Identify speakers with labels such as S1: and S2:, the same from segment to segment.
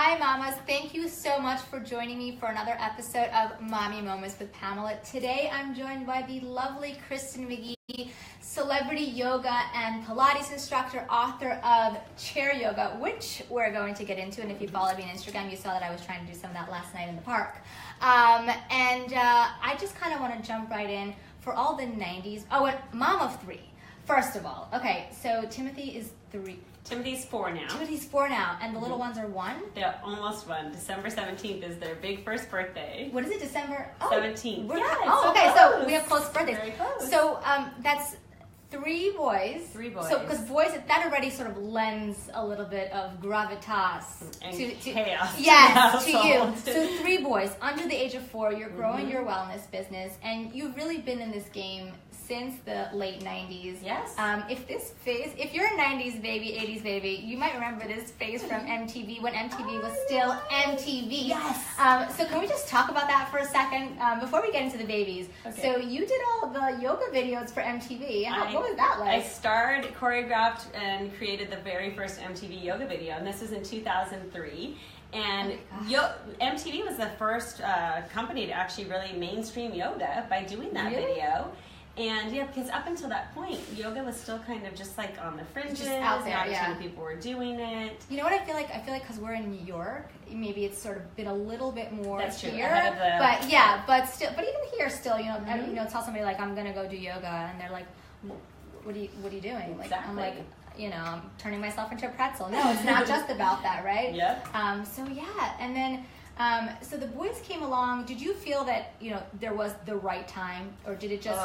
S1: Hi mamas, thank you so much for joining me for another episode of Mommy Moments with Pamela. Today I'm joined by the lovely Kristin McGee, celebrity yoga and Pilates instructor, author of Chair Yoga, which we're going to get into. And if you followed me on Instagram, you saw that I was trying to do some of that last night in the park. I just kind of want to jump right in for all the 90s. Oh, and mom of three. First of all, okay, so Timothy is 3.
S2: Timothy's 4 now.
S1: Timothy's 4 now, and the little ones are 1?
S2: They're almost 1. December 17th is their big first birthday.
S1: What is it, December?
S2: 17th.
S1: Yes,
S2: so
S1: okay,
S2: close.
S1: so we have close birthdays.
S2: Very close.
S1: So that's 3 boys.
S2: 3 boys.
S1: So, because boys, that already sort of lends a little bit of gravitas
S2: and
S1: to
S2: chaos.
S1: Yes,
S2: to
S1: you.
S2: household.
S1: So 3 boys under the age of 4. You're growing your wellness business, and you've really been in this game since the late 90s.
S2: Yes.
S1: If you're a 90s baby, 80s baby, you might remember this phase from MTV when MTV was still MTV.
S2: Yes.
S1: So can we just talk about that for a second before we get into the babies?
S2: Okay.
S1: So you did all the yoga videos for MTV. What was that like?
S2: I starred, choreographed, and created the very first MTV yoga video, and this was in 2003. And MTV was the first company to actually really mainstream yoga by doing that video. And yeah, because up until that point, yoga was still kind of just like on the fringes.
S1: Just out there,
S2: Not a ton of people were doing it.
S1: You know what I feel like? I feel like because we're in New York, maybe it's sort of been a little bit more
S2: That's true.
S1: here.
S2: Ahead of the,
S1: but even here, still, tell somebody like I'm gonna go do yoga, and they're like, "What are you doing?" Like
S2: exactly.
S1: I'm like, I'm turning myself into a pretzel. No, it's not just about that, right?
S2: Yep.
S1: And then. So the boys came along. Did you feel that there was the right time, or did it just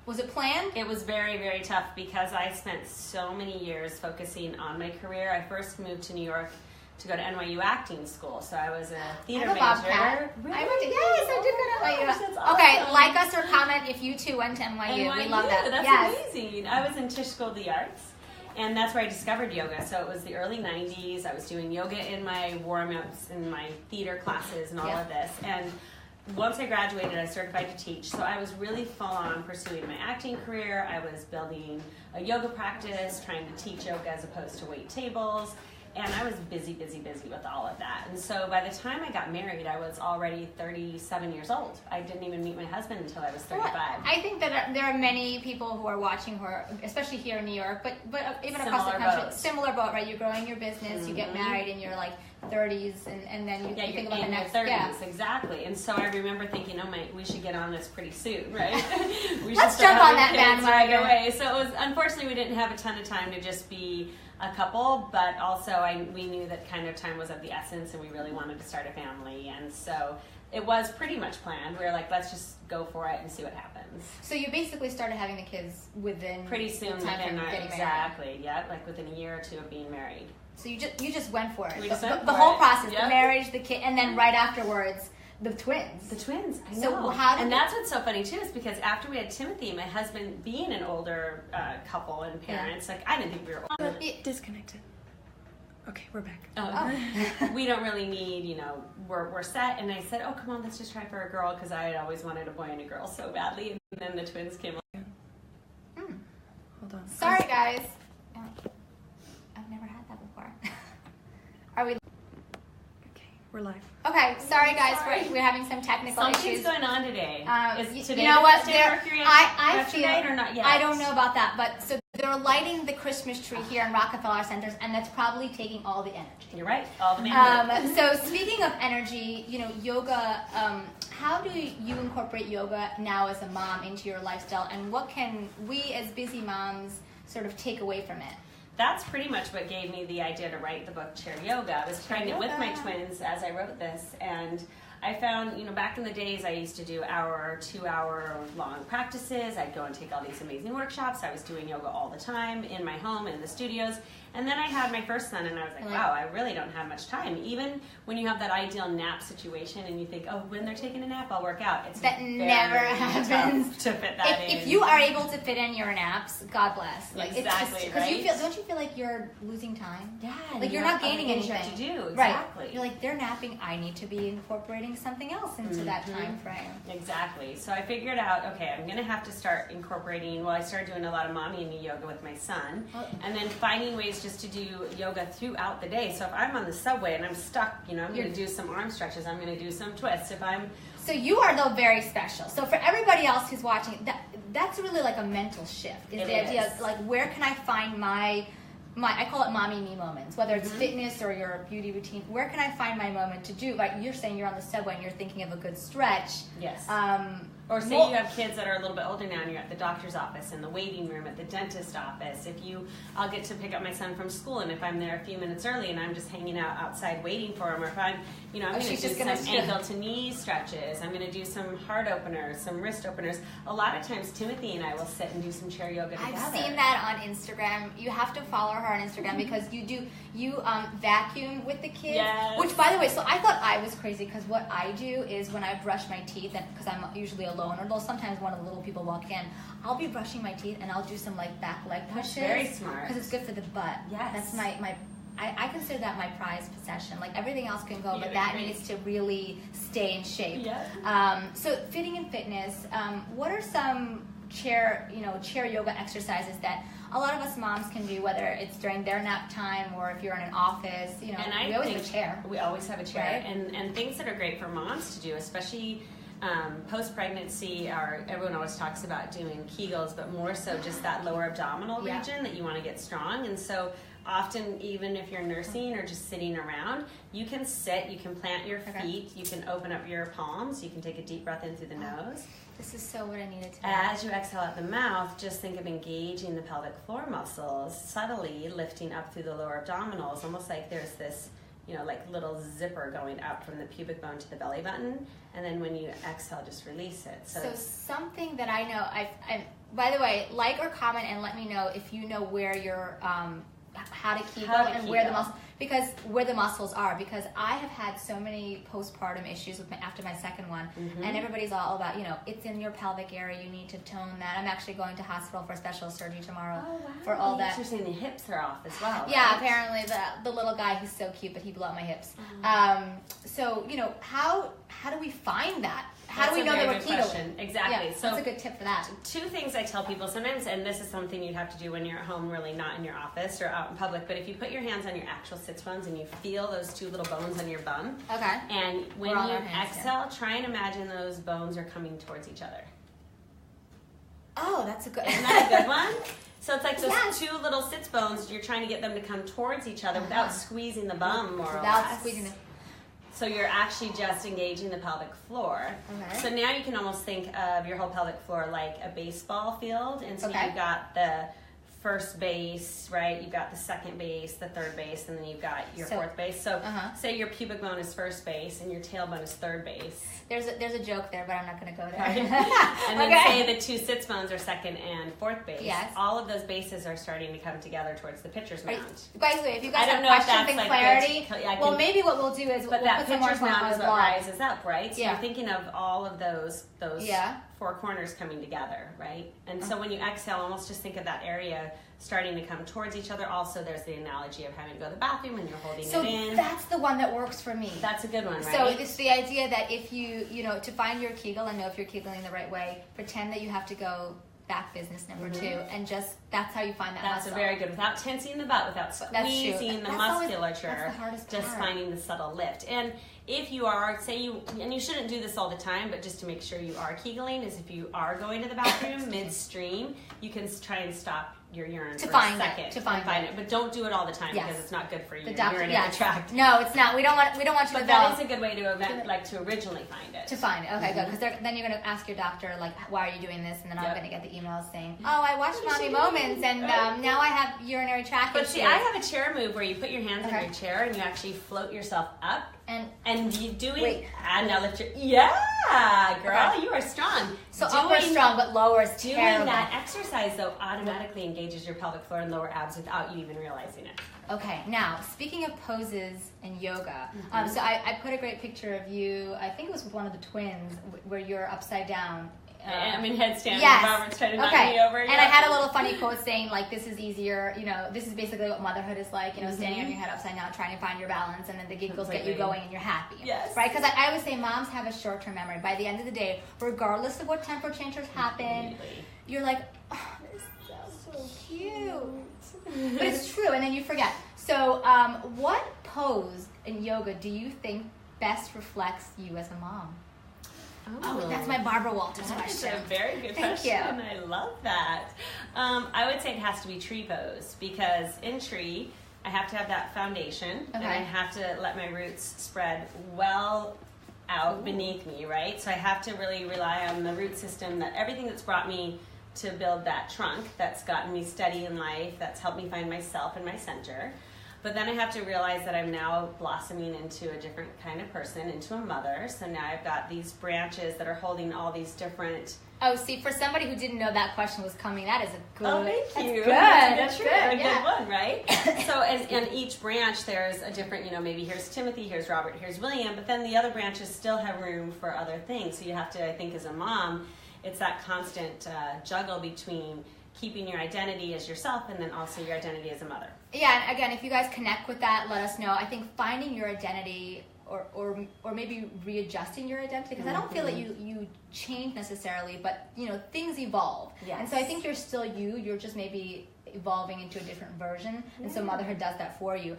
S1: was it planned?
S2: It was very, very tough because I spent so many years focusing on my career. I first moved to New York to go to NYU acting school, so I was a theater major.
S1: Really? I did go to NYU.
S2: That's awesome.
S1: Okay, like us or comment if you too went to NYU. We love that.
S2: That's amazing. I was in Tisch School of the Arts. And that's where I discovered yoga. So it was the early 90s. I was doing yoga in my warm-ups and my theater classes and all of this. And once I graduated, I certified to teach. So I was really full on pursuing my acting career. I was building a yoga practice, trying to teach yoga as opposed to wait tables. And I was busy with all of that. And so by the time I got married, I was already 37 years old. I didn't even meet my husband until I was 35.
S1: I think that there are many people who are watching who are, especially here in New York, but even across the country, similar boat, right? You're growing your business, you get married in your 30s, and then you think about the next
S2: 30s,
S1: yeah.
S2: Exactly. And so I remember thinking, we should get on this pretty soon, right?
S1: Let's jump on that bandwagon.
S2: Right away. So it was, unfortunately, we didn't have a ton of time to just be a couple, but also we knew that kind of time was of the essence, and we really wanted to start a family, and so it was pretty much planned. We were like, let's just go for it and see what happens.
S1: So you basically started having the kids within
S2: pretty soon
S1: the time
S2: within
S1: of getting
S2: exactly,
S1: married.
S2: yeah, like within a year or 2 of being married.
S1: So you just went for it.
S2: The
S1: whole process, the marriage, the kid, and then right afterwards, the twins.
S2: The twins, I know.
S1: So
S2: that's what's so funny too, is because after we had Timothy, my husband being an older couple and parents, I didn't think we were old.
S3: Disconnected. Okay, we're back.
S2: We don't really need, we're set. And I said, come on, let's just try for a girl, because I had always wanted a boy and a girl so badly. And then the twins came along.
S3: Hold on.
S1: Sorry, guys. I've never had that before. Are we?
S3: Okay, we're live.
S1: Okay, sorry guys, we're having some technical
S2: Something's
S1: issues.
S2: going on today. Is today Mercury
S1: I feel
S2: night or not yet?
S1: I don't know about that, but so they're lighting the Christmas tree here in Rockefeller Centers, and that's probably taking all the energy.
S2: You're right, all the energy.
S1: So speaking of energy, yoga. How do you incorporate yoga now as a mom into your lifestyle, and what can we as busy moms sort of take away from it?
S2: That's pretty much what gave me the idea to write the book Chair Yoga. I was pregnant with my twins as I wrote this, and I found, back in the days I used to do 2-hour long practices. I'd go and take all these amazing workshops. I was doing yoga all the time in my home, in the studios. And then I had my first son, and I was like, wow, I really don't have much time. Even when you have that ideal nap situation and you think, when they're taking a nap, I'll work out.
S1: That never happens.
S2: To fit that in.
S1: If you are able to fit in your naps, God bless.
S2: Exactly,
S1: because don't you feel like you're losing time?
S2: Yeah.
S1: Like you're not gaining anything.
S2: You have to do,
S1: Right.
S2: exactly.
S1: You're like, they're napping, I need to be incorporating something else into that time frame.
S2: Exactly. So I figured out, I'm going to have to start incorporating, I started doing a lot of mommy and me yoga with my son, and then finding ways just to do yoga throughout the day. So if I'm on the subway and I'm stuck, I'm going to do some arm stretches. I'm going to do some twists.
S1: So you are, though, very special. So for everybody else who's watching, that's really like a mental shift. Is the idea of, like, where can I find my I call it mommy me moments, whether it's fitness or your beauty routine. Where can I find my moment to do? Like you're saying, you're on the subway and you're thinking of a good stretch.
S2: Yes. Or say you have kids that are a little bit older now and you're at the doctor's office, in the waiting room, at the dentist office. I'll get to pick up my son from school, and if I'm there a few minutes early and I'm just hanging out outside waiting for him, or if I'm going to do some ankle to knee stretches, I'm going to do some heart openers, some wrist openers. A lot of times Timothy and I will sit and do some chair yoga together.
S1: I've seen that on Instagram. You have to follow her on Instagram because you vacuum with the kids.
S2: Yes.
S1: Which, by the way, so I thought I was crazy because what I do is when I brush my teeth, and because I'm usually alone, or though sometimes one of the little people walk in, I'll be brushing my teeth and I'll do some like back leg pushes.
S2: Very smart.
S1: Because it's good for the butt.
S2: Yes.
S1: That's I consider that my prized possession. Like everything else can go, but that needs to really stay in shape.
S2: Yeah.
S1: So fitting and fitness, what are some chair yoga exercises that a lot of us moms can do, whether it's during their nap time or if you're in an office, we always have a chair.
S2: We always have a chair.
S1: Right?
S2: And things that are great for moms to do, especially post-pregnancy, everyone always talks about doing Kegels, but more so just that lower abdominal region that you want to get strong. And so often, even if you're nursing or just sitting around, you can sit, you can plant your feet, you can open up your palms, you can take a deep breath in through the nose.
S1: This is so what I needed to do.
S2: As you exhale out the mouth, just think of engaging the pelvic floor muscles, subtly lifting up through the lower abdominals, almost like there's this like little zipper going up from the pubic bone to the belly button, and then when you exhale, just release it. So
S1: something that I know, I by the way, like or comment and let me know if you know where your how to Kegel and where the muscle, because where the muscles are, because I have had so many postpartum issues after my second one, and everybody's all about it's in your pelvic area, you need to tone that. I'm actually going to hospital for special surgery tomorrow for all that.
S2: You're saying the hips are off as well.
S1: Yeah, apparently the little guy, he's so cute, but he blew out my hips. So how do we find that? How do we know that we're Kegeling?
S2: Exactly.
S1: Yeah,
S2: so
S1: that's a good tip for that.
S2: Two things I tell people sometimes, and this is something you'd have to do when you're at home, really not in your office or out in public, but if you put your hands on your actual sits bones and you feel those two little bones on your bum, and when you exhale, try and imagine those bones are coming towards each other.
S1: Oh, that's a good.
S2: Isn't that a good one? So it's like those two little sits bones, you're trying to get them to come towards each other without squeezing the bum more or less.
S1: Squeezing the.
S2: So you're actually just engaging the pelvic floor.
S1: Okay.
S2: So now you can almost think of your whole pelvic floor like a baseball field. And so you've got the first base, right? You've got the second base, the third base, and then you've got your fourth base. So say your pubic bone is first base and your tailbone is third base.
S1: There's a joke there, but I'm not going to go there.
S2: Right. And then say the two sits bones are second and fourth base.
S1: Yes.
S2: All of those bases are starting to come together towards the pitcher's mound.
S1: By the way, if you guys have questions and clarity, maybe what we'll do is we'll put some more
S2: pitcher's mound is what rises up, right? So
S1: you're
S2: thinking of all of those four corners coming together, right? And so when you exhale, almost just think of that area starting to come towards each other. Also, there's the analogy of having to go to the bathroom and you're holding it in.
S1: So that's the one that works for me.
S2: That's a good one, right?
S1: So it's the idea that if to find your Kegel and know if you're Kegeling the right way, pretend that you have to go back business number 2, and just that's how you find that muscle.
S2: That's a very good, without tensing the butt, without squeezing the musculature,
S1: that's the hardest
S2: just
S1: part.
S2: finding the subtle lift. And if you are, and you shouldn't do this all the time, but just to make sure you are Kegeling, is if you are going to the bathroom midstream, you can try and stop your urine for a second
S1: to find it.
S2: But don't do it all the time because it's not good for your
S1: urinary
S2: tract.
S1: No, it's not. We don't want you to.
S2: But that is a good way to originally find it.
S1: To find it, okay, good. Because then you're going to ask your doctor like, why are you doing this? And then I'm going to get the emails saying, oh, I watched Mommy Moments, and now I have urinary tract issues.
S2: But see, I have a chair move where you put your hands on your chair and you actually float yourself up. And you doing and now lift your girl, you are strong.
S1: So upper is strong, but lower is terrible.
S2: Doing that exercise though automatically engages your pelvic floor and lower abs without you even realizing it.
S1: Okay, now speaking of poses and yoga, so I put a great picture of you. I think it was with one of the twins where you're upside down.
S2: I'm in headstand.
S1: Yes.
S2: Robert's trying to knock me over.
S1: And I had a little funny quote saying, like, this is easier, this is basically what motherhood is like, standing on your head upside down, trying to find your balance, and then the giggles get you going and you're happy.
S2: Yes.
S1: Right? Because I always say moms have a short-term memory. By the end of the day, regardless of what temper changes happen, you're like, oh, this is so cute. But it's true, and then you forget. So what pose in yoga do you think best reflects you as a mom? Oh, that's my Barbara Walters question.
S2: That's a very good question.
S1: Thank you.
S2: I love that. I would say it has to be tree pose, because in tree, I have to have that foundation, and I have to let my roots spread well out beneath me, right? So I have to really rely on the root system, that everything that's brought me to build that trunk, that's gotten me steady in life, that's helped me find myself and my center. But then I have to realize that I'm now blossoming into a different kind of person, into a mother. So now I've got these branches that are holding all these different...
S1: Oh, see, for somebody who didn't know that question was coming, that is a good...
S2: Oh, thank you.
S1: That's good.
S2: A good one, right? So in each branch, there's a different, maybe here's Timothy, here's Robert, here's William, but then the other branches still have room for other things. So you have to, I think, as a mom, it's that constant juggle between keeping your identity as yourself and then also your identity as a mother.
S1: Yeah, and again, if you guys connect with that, let us know. I think finding your identity or maybe readjusting your identity, because I don't feel that you change necessarily, but things evolve.
S2: Yes.
S1: And so I think you're still you're just maybe evolving into a different version, and so motherhood does that for you.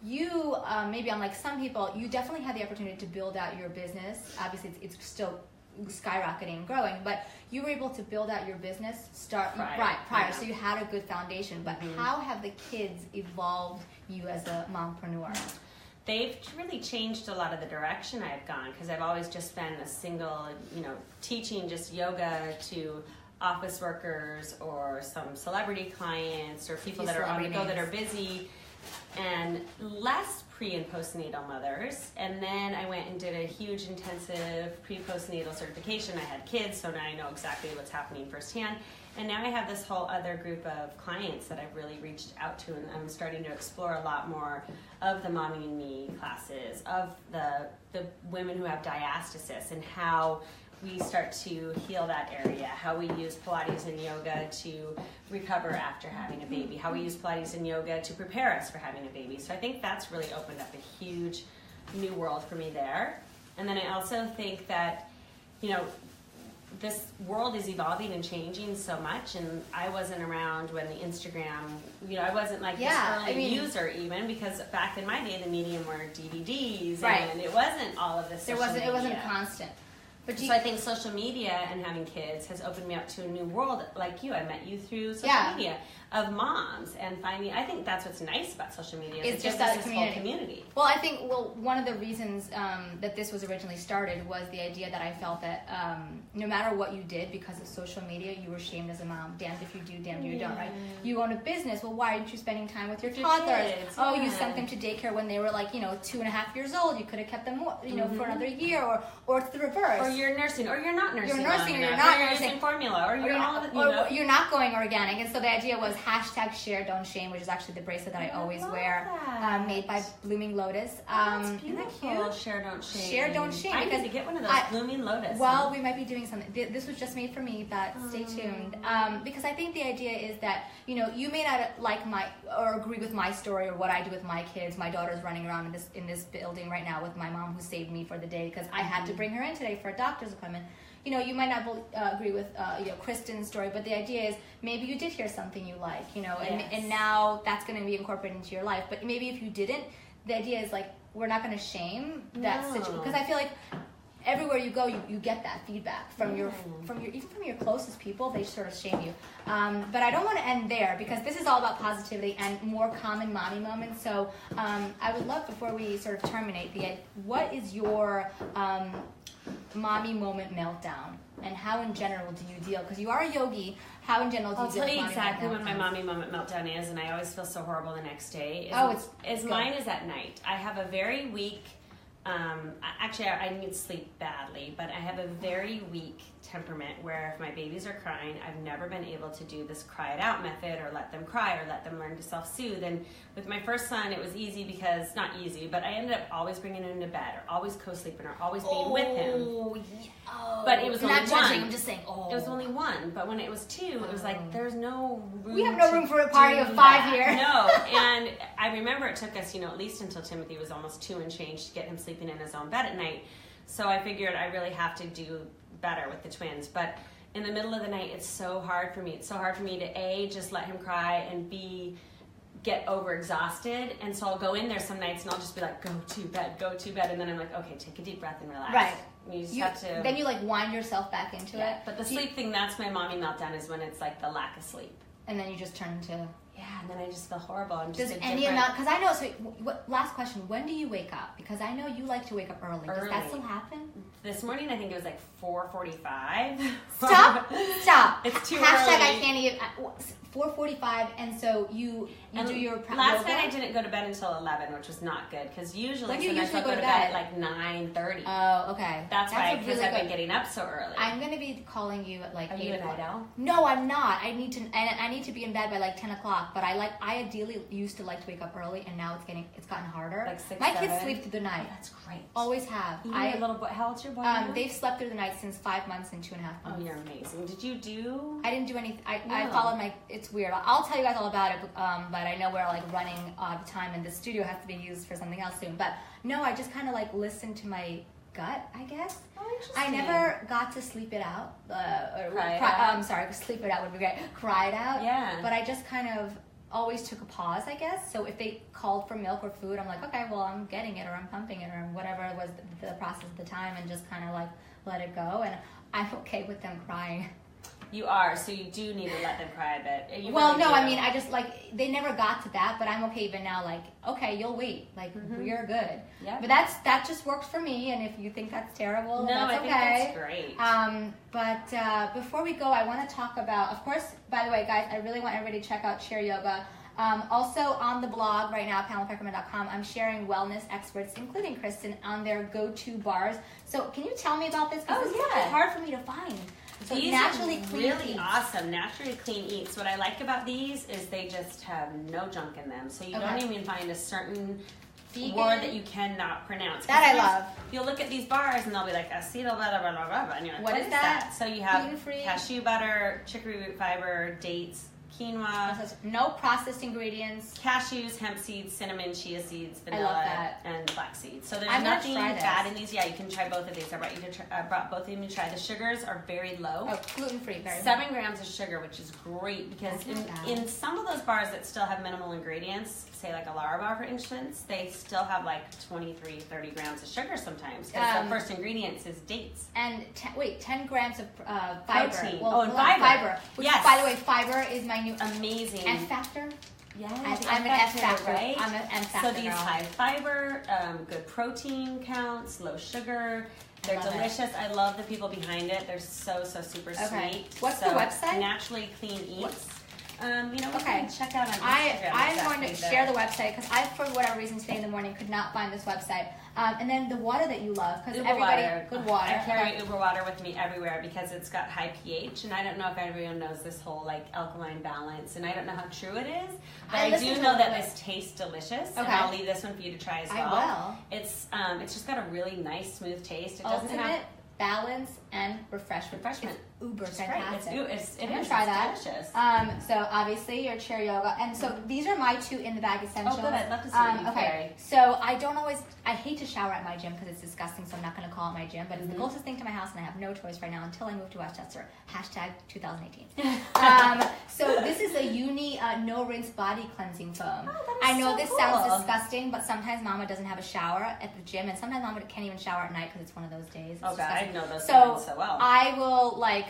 S1: You maybe unlike some people, you definitely had the opportunity to build out your business. Obviously it's still skyrocketing and growing, but you were able to build out your business prior, so you had a good foundation. But how have the kids evolved you as a mompreneur?
S2: They've really changed a lot of the direction I've gone, because I've always just been a single, teaching just yoga to office workers or some celebrity clients or people that are on the go that are busy, and less pre and postnatal mothers. And then I went and did a huge intensive pre-postnatal certification. I had kids, so now I know exactly what's happening firsthand. And now I have this whole other group of clients that I've really reached out to, and I'm starting to explore a lot more of the Mommy and Me classes, of the women who have diastasis, and how we start to heal that area, how we use Pilates and yoga to recover after having a baby, how we use Pilates and yoga to prepare us for having a baby. So I think that's really opened up a huge new world for me there. And then I also think that, this world is evolving and changing so much, and I wasn't around when the Instagram, I wasn't like this early user even, because back in my day the medium were DVDs, and it wasn't all of this.
S1: It wasn't constant.
S2: So I think social media and having kids has opened me up to a new world. Like you, I met you through social media, of moms, and finding, I think that's what's nice about social media.
S1: It's just that community. Well, I think, one of the reasons that this was originally started was the idea that I felt that no matter what you did because of social media, you were shamed as a mom. Damned if you do, damned if you don't, right? You own a business. Well, why aren't you spending time with your toddlers? You sent them to daycare when they were 2.5 years old. You could have kept them more, for another year, or it's the reverse.
S2: Or you're nursing, or you're not nursing.
S1: You're nursing, or you're not nursing.
S2: Using formula, or you're all of it,
S1: or you're not going organic. And so the idea was #share don't shame, which is actually the bracelet that I always wear, made by Blooming Lotus.
S2: That's beautiful. Share don't shame.
S1: Share don't shame.
S2: I need to get one of those Blooming Lotus.
S1: Well, we might be doing something. This was just made for me, but stay tuned. Because I think the idea is that you may not like or agree with my story or what I do with my kids. My daughter's running around in this building right now with my mom, who saved me for the day because I had to bring her in today for a doctor's appointment. You might not agree with Kristin's story, but the idea is maybe you did hear something you like, and now that's going to be incorporated into your life. But maybe if you didn't, the idea is we're not going to shame that situation, because I feel like everywhere you go, you get that feedback from your even from your closest people. They sort of shame you. But I don't want to end there, because this is all about positivity and more common mommy moments. So I would love, before we sort of terminate, what is your mommy moment meltdown, and how in general do you deal? Because you are a yogi. How in general do you deal with mommy moment meltdown?
S2: I'll tell you exactly when my mommy moment meltdown is, and I always feel so horrible the next day. Mine is at night. I have a very weak. Actually, I need sleep badly, but I have a very weak temperament where if my babies are crying, I've never been able to do this cry it out method, or let them cry, or let them learn to self-soothe. And with my first son, it was easy because, not easy, but I ended up always bringing him to bed, or always co-sleeping, or always being with him. But it was only
S1: not judging,
S2: one.
S1: I'm just saying,
S2: It was only one, but when it was two, it was like, there's no room.
S1: We have no room for a party of 5 here.
S2: No, and I remember it took us, at least until Timothy was almost 2 and change to get him sleeping in his own bed at night. So I figured I really have to do better with the twins. But in the middle of the night, it's so hard for me. It's so hard for me to A, just let him cry, and B, get over exhausted. And so I'll go in there some nights and I'll just be like, go to bed. And then I'm like, okay, take a deep breath and relax.
S1: Right.
S2: You just have to.
S1: Then you like wind yourself back into it.
S2: But the sleep thing, that's my mommy meltdown, is when it's like the lack of sleep.
S1: And then you just turn into.
S2: Yeah, and then I just feel horrible. I'm
S1: Does
S2: just
S1: any amount, because I know, so last question, when do you wake up? Because I know you like to wake up early. Does that still happen?
S2: This morning, I think it was like 4:45.
S1: Stop.
S2: It's too
S1: Hashtag
S2: early.
S1: I can't even. 4:45, and so you do your
S2: last
S1: yoga?
S2: night I didn't go to bed until 11, which was not good, because usually
S1: When do you
S2: sometimes
S1: usually
S2: I'll go to bed at like 9:30.
S1: Oh, okay.
S2: That's why, because I've been getting up so early.
S1: I'm gonna be calling you at like 8
S2: Are you a
S1: o'clock.
S2: night owl?
S1: No, I'm not. I need to be in bed by like 10 o'clock. But I ideally used to like to wake up early, and now it's gotten harder.
S2: Like 6,
S1: My
S2: 7?
S1: kids sleep through the night.
S2: Oh, that's great.
S1: Always have.
S2: Your little boy, how old's your boy now?
S1: They've slept through the night since 5 months and 2.5 months.
S2: Oh, you're amazing. Did you do?
S1: I didn't do anything. I
S2: No.
S1: followed my. It's weird. I'll tell you guys all about it. But I know we're like running out of time, and the studio has to be used for something else soon. But no, I just kind of like listened to my gut, I guess.
S2: Oh, interesting.
S1: I never got to sleep it out. Sleep it out would be great. Cry it out.
S2: Yeah.
S1: But I just kind of always took a pause, I guess. So if they called for milk or food, I'm like, okay, well, I'm getting it, or I'm pumping it, or whatever it was the process at the time, and just kind of like let it go. And I'm okay with them crying.
S2: You are, so you do need to let them cry a bit.
S1: I mean, I just like, they never got to that, but I'm okay even now, like, okay, you'll wait, like, we're good.
S2: Yeah.
S1: But that just works for me, and if you think that's terrible, that's okay.
S2: I think that's great.
S1: But before we go, I want to talk about, of course, by the way, guys, I really want everybody to check out Chair Yoga. Also on the blog right now, PamelaPeckerman.com, I'm sharing wellness experts, including Kristin, on their go-to bars. So can you tell me about this? Because it's really hard for me to find. So
S2: these
S1: naturally
S2: are
S1: clean
S2: really
S1: eats.
S2: Awesome. Naturally clean eats. What I like about these is they just have no junk in them. So you don't even find a certain word that you cannot pronounce.
S1: That I love.
S2: You'll look at these bars and they'll be like acetyl blah blah blah blah, and you're like,
S1: what is that?
S2: So you have
S1: gluten-free,
S2: cashew butter, chicory root fiber, dates, quinoa,
S1: no processed ingredients,
S2: cashews, hemp seeds, cinnamon, chia seeds, vanilla, and flax seeds. So there's nothing bad in these. Yeah, you can try both of these. I brought both of them to try. The sugars are very low.
S1: Oh, gluten-free, very
S2: 7 grams of sugar, which is great, because in some of those bars that still have minimal ingredients, say like a Lara bar for instance, they still have like 23, 30 grams of sugar sometimes, because the first ingredients is dates.
S1: And 10 grams of fiber.
S2: Protein.
S1: Well,
S2: fiber.
S1: Which, by the way, fiber is my new
S2: amazing
S1: F factor.
S2: Yes,
S1: I'm an F factor,
S2: right?
S1: I'm an F factor.
S2: So these high fiber, good protein counts, low sugar. They're delicious. I love the people behind it. They're so super sweet.
S1: What's the website?
S2: Naturally Clean Eats. Check out on Instagram.
S1: I'm going to share the website, because I, for whatever reason, today in the morning could not find this website. And then the water that you love, because everybody, good water.
S2: I carry Uber water with me everywhere because it's got high pH, and I don't know if everyone knows this whole like alkaline balance, and I don't know how true it is, but I do know that this tastes delicious. Okay. And I'll leave this one for you to try as well.
S1: I will.
S2: It's just got a really nice, smooth taste. It
S1: doesn't
S2: have
S1: have balance and refreshment. It's uber fantastic.
S2: I'm
S1: gonna try that.
S2: Delicious.
S1: So obviously your Chair Yoga, and so these are my 2 in the bag essentials.
S2: Oh, good. I'd love to see what you carry.
S1: So I hate to shower at my gym because it's disgusting. So I'm not going to call it my gym, but it's the closest thing to my house, and I have no choice right now until I move to Westchester. Hashtag 2018. So this is a Uni no rinse body cleansing foam.
S2: Oh,
S1: I know this sounds disgusting, but sometimes Mama doesn't have a shower at the gym, and sometimes Mama can't even shower at night because it's one of those days.
S2: Oh God, I know those so well.
S1: I will like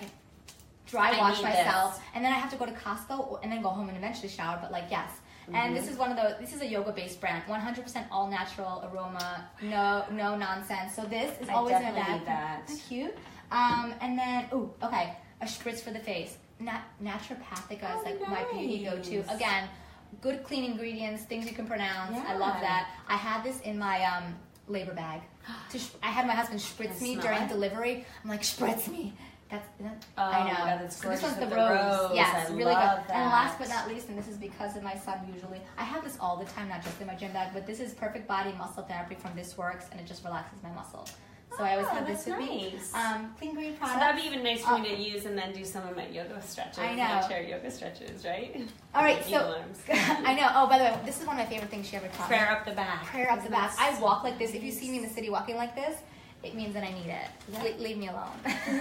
S1: dry wash myself, and then I have to go to Costco and then go home and eventually shower. But like, yes. And this is this is a yoga-based brand, 100% all natural aroma, no nonsense. So this is always in a bag. That's cute. And then, a spritz for the face. Naturopathica is like my beauty go-to. Again, good clean ingredients, things you can pronounce. Yeah. I love that. I had this in my labor bag. I had my husband spritz me during delivery. I'm like, spritz me. I know.
S2: God, that's gorgeous.
S1: This one's
S2: with
S1: the rose. Yes,
S2: I
S1: really good.
S2: that.
S1: And last but not least, and this is because of my son usually, I have this all the time, not just in my gym bag, but this is perfect body muscle therapy from This Works, and it just relaxes my muscle. So I always have this with me. Clean green products.
S2: So that'd be even nice for me to use and then do some of my yoga stretches.
S1: I know.
S2: My Chair Yoga stretches, right?
S1: All right, so I know. Oh, by the way, this is one of my favorite things she ever taught me.
S2: Prayer up the back.
S1: Prayer up the back. I walk like this. If you see me in the city walking like this, it means that I need it.
S2: Yeah.
S1: Leave me alone.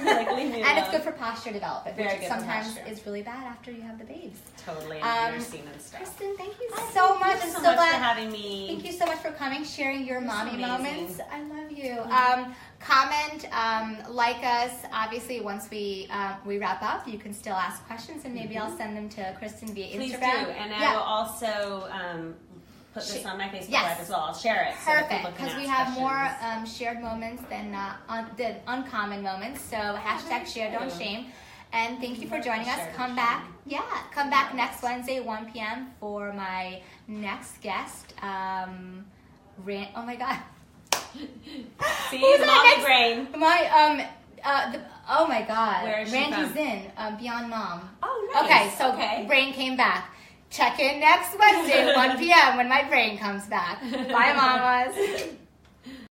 S2: Like, leave me
S1: And it's
S2: alone.
S1: good for posture development,
S2: Very
S1: which
S2: good for
S1: sometimes
S2: posture.
S1: is really bad after you have the babes.
S2: Totally, and nursing and stuff.
S1: Kristen, thank you
S2: Oh,
S1: so
S2: thank
S1: much.
S2: you
S1: I'm
S2: so
S1: so
S2: much
S1: glad.
S2: for having me.
S1: Thank you so much for coming, sharing your
S2: You're so
S1: mommy
S2: amazing.
S1: moments. I love you. Comment, like us. Obviously, once we wrap up, you can still ask questions, and maybe I'll send them to Kristen via
S2: Please
S1: Instagram.
S2: do, and I will also put this on my Facebook Live as well. I'll share it.
S1: Perfect,
S2: so
S1: because we have more shared moments than uncommon moments. So hashtag share, don't shame. And thank you for joining us. Come back. Yeah, come back next Wednesday, 1 p.m. for my next guest. Oh my God.
S2: See,
S1: Who's
S2: mommy
S1: next?
S2: brain.
S1: Oh my God.
S2: Where is she
S1: Randy
S2: from?
S1: Zinn, Beyond Mom.
S2: Oh,
S1: Okay,
S2: nice.
S1: so brain came back. Check in next Wednesday, 1 p.m. when my brain comes back. Bye, mamas.